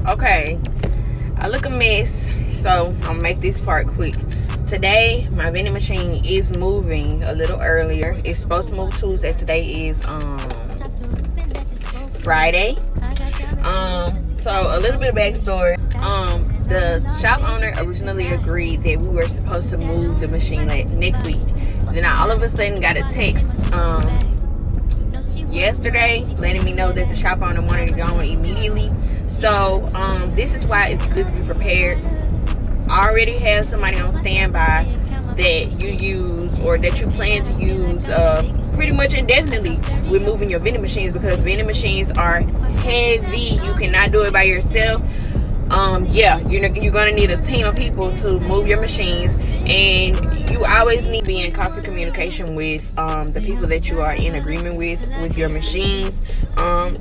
Okay, I look a mess, so I'm gonna make this part quick. Today, my vending machine is moving a little earlier. It's supposed to move Tuesday. Today is Friday. So a little bit of backstory. The shop owner originally agreed that we were supposed to move the machine like next week. Then I all of a sudden got a text yesterday letting me know that the shop owner wanted to go on immediately. So this is why it's good to be prepared. I already have somebody on standby that you use or that you plan to use pretty much indefinitely with moving your vending machines, because vending machines are heavy. You cannot do it by yourself. You're gonna need a team of people to move your machines, and you always need to be in constant communication with the people that you are in agreement with your machines.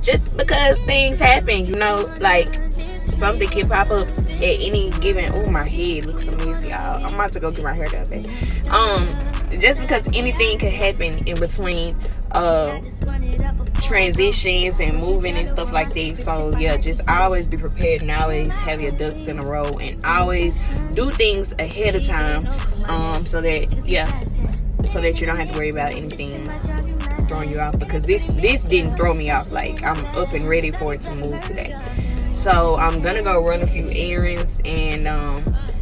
Just because things happen, like something can pop up at any given. Oh, my head looks so messy, y'all. I'm about to go get my hair done today. Just because anything can happen in between transitions and moving and stuff like that. So yeah, just always be prepared and always have your ducks in a row and always do things ahead of time, so that you don't have to worry about anything throwing you off, because this didn't throw me off. Like, I'm up and ready for it to move today. So I'm gonna go run a few errands, and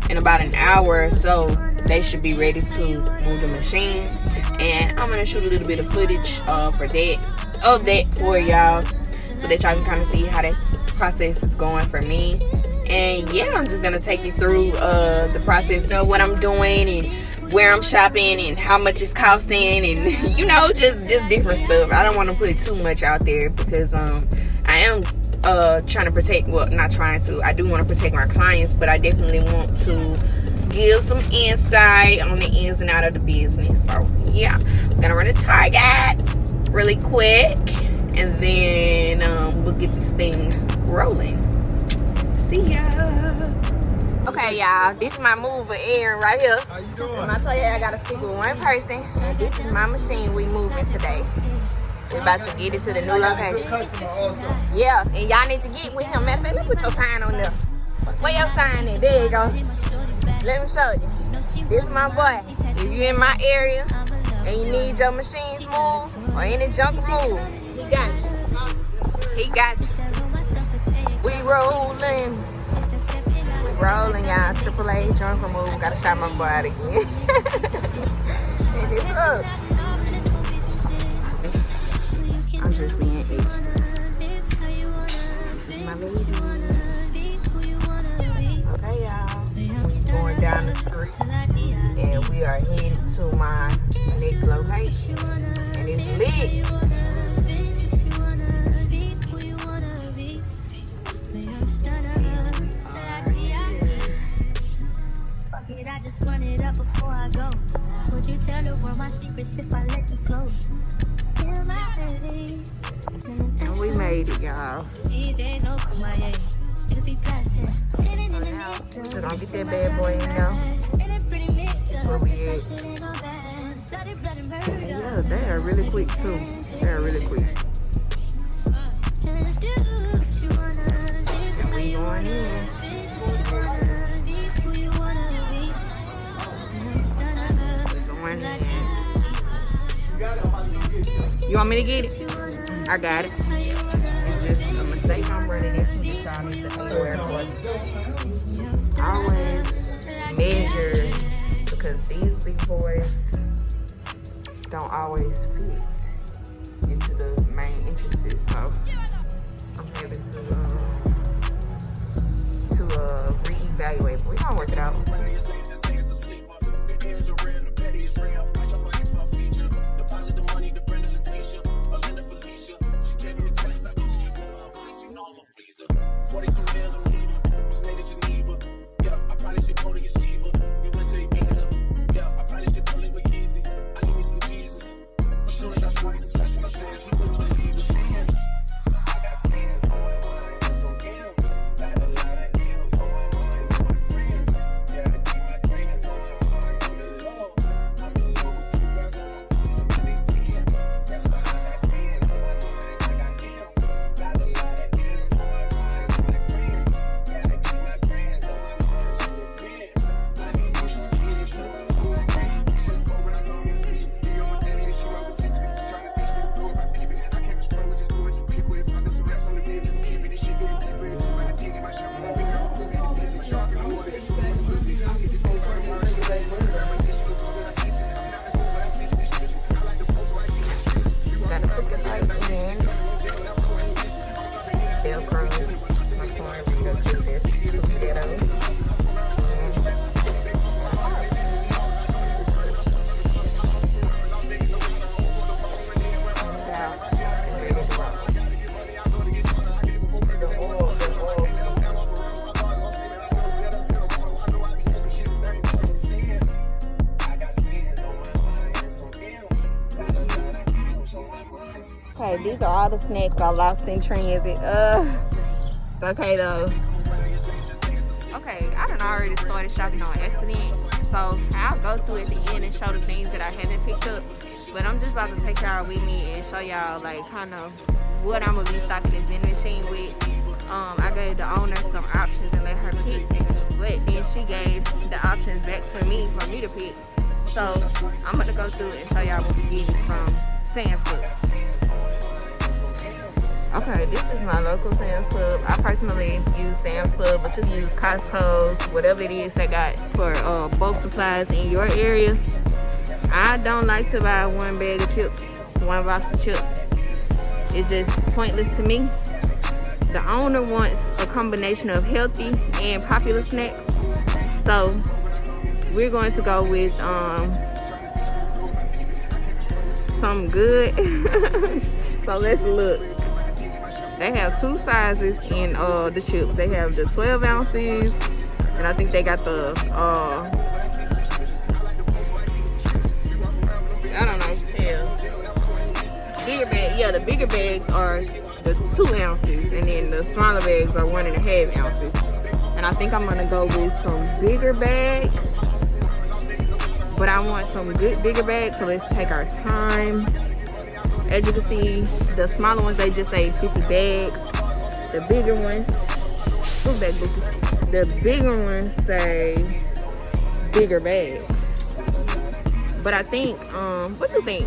in about an hour or so they should be ready to move the machine, and I'm gonna shoot a little bit of footage of that for y'all, so that y'all can kind of see how this process is going for me. And yeah, I'm just gonna take you through the process, what I'm doing and where I'm shopping and how much it's costing, and just different stuff. I don't want to put too much out there because I am trying to protect, not trying to, I do want to protect my clients, but I definitely want to give some insight on the ins and out of the business. So yeah, I'm gonna run a Target really quick, and then we'll get this thing rolling. See ya. Okay, y'all, this is my mover Aaron right here. How you doing? When I tell you I gotta stick with one person, and this is my machine we moving today. We're about to get it to the new location. Yeah, and y'all need to get with him. Man, let me put your sign on there. Where your sign at? There you go. Let me show you. This is my boy. If you're in my area and you need your machines moved or any junk moved, he got you. He got you. We rolling. We rolling, y'all. AAA junk removal. Gotta shot my boy out again. And it's up. I'm just being it. This is my baby. Okay, y'all. We're going down the street, and we are headed to my next location, and it's lit. I just run it up before I go. Would you tell the world my secrets if I let you close? And we made it, y'all. So now, we're gonna get that bad boy in there. That's where we at. And yeah, they are really quick too. They are really quick. And we going in. You want me to get it? I got it. It's just a mistake I'm running into that y'all need to be aware of. Always measure, because these big boys don't always fit into the main entrances. So I'm having to reevaluate, but we gonna work it out. Okay, these are all the snacks I lost in transit. It's okay though. Okay, I done already started shopping on accident, so I'll go through at the end and show the things that I haven't picked up. But I'm just about to take y'all with me and show y'all like kind of what I'm gonna be stocking this vending machine with. I gave the owner some options and let her pick, but then she gave the options back for me to pick. So I'm gonna go through and show y'all what we're getting from Sam's Club. Okay, this is my local Sam's Club. I personally use Sam's Club, but you can use Costco's, whatever it is they got for bulk supplies in your area. I don't like to buy one bag of chips, one box of chips. It's just pointless to me. The owner wants a combination of healthy and popular snacks. So we're going to go with something good. So let's look. They have two sizes in the chips. They have the 12 ounces, and I think they got the I don't know, bigger bag. Yeah, the bigger bags are the 2 ounces, and then the smaller bags are 1.5 ounces. And I think I'm gonna go with some bigger bags, but I want some good bigger bags, so let's take our time. As you can see, the smaller ones, they just say 50 bags. The bigger ones, the bigger ones say bigger bags. But I think, what you think?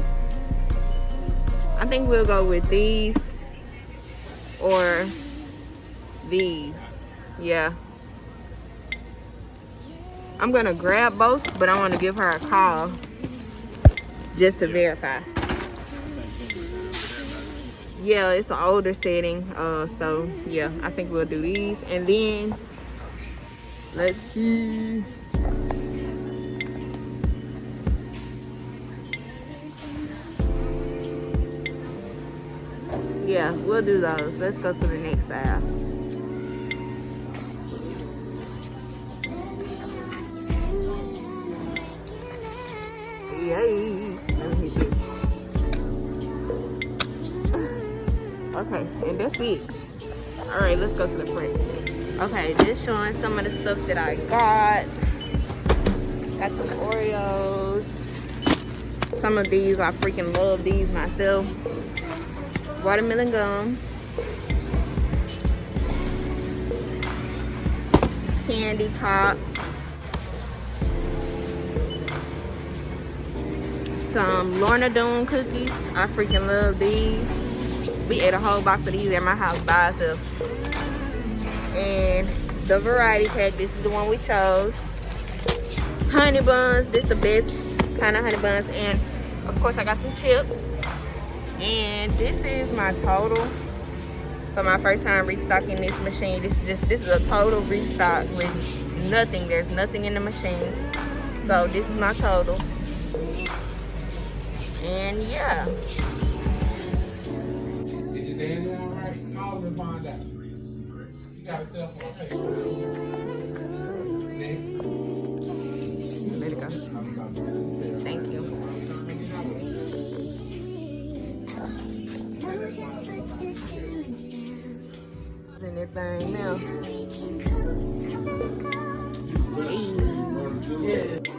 I think we'll go with these or these. Yeah. I'm gonna grab both, but I want to give her a call just to verify. Yeah, it's an older setting, so yeah, I think we'll do these. And then let's see. Yeah, we'll do those. Let's go to the next aisle. Yay! Let me hit this. Okay, and that's it. All right, let's go to the front. Okay, just showing some of the stuff that I got. Got some Oreos. Some of these, I freaking love these myself. Watermelon gum. Candy pop. Some Lorna Doone cookies. I freaking love these. We ate a whole box of these at my house by ourselves. And the variety pack, this is the one we chose. Honey buns, this is the best kind of honey buns. And of course I got some chips. And this is my total for my first time restocking this machine. This is a total restock with nothing. There's nothing in the machine. So this is my total. And yeah. Damn all right. Call and find out. You got a cell phone. Let it go. Thank you. In that thing now. Hey.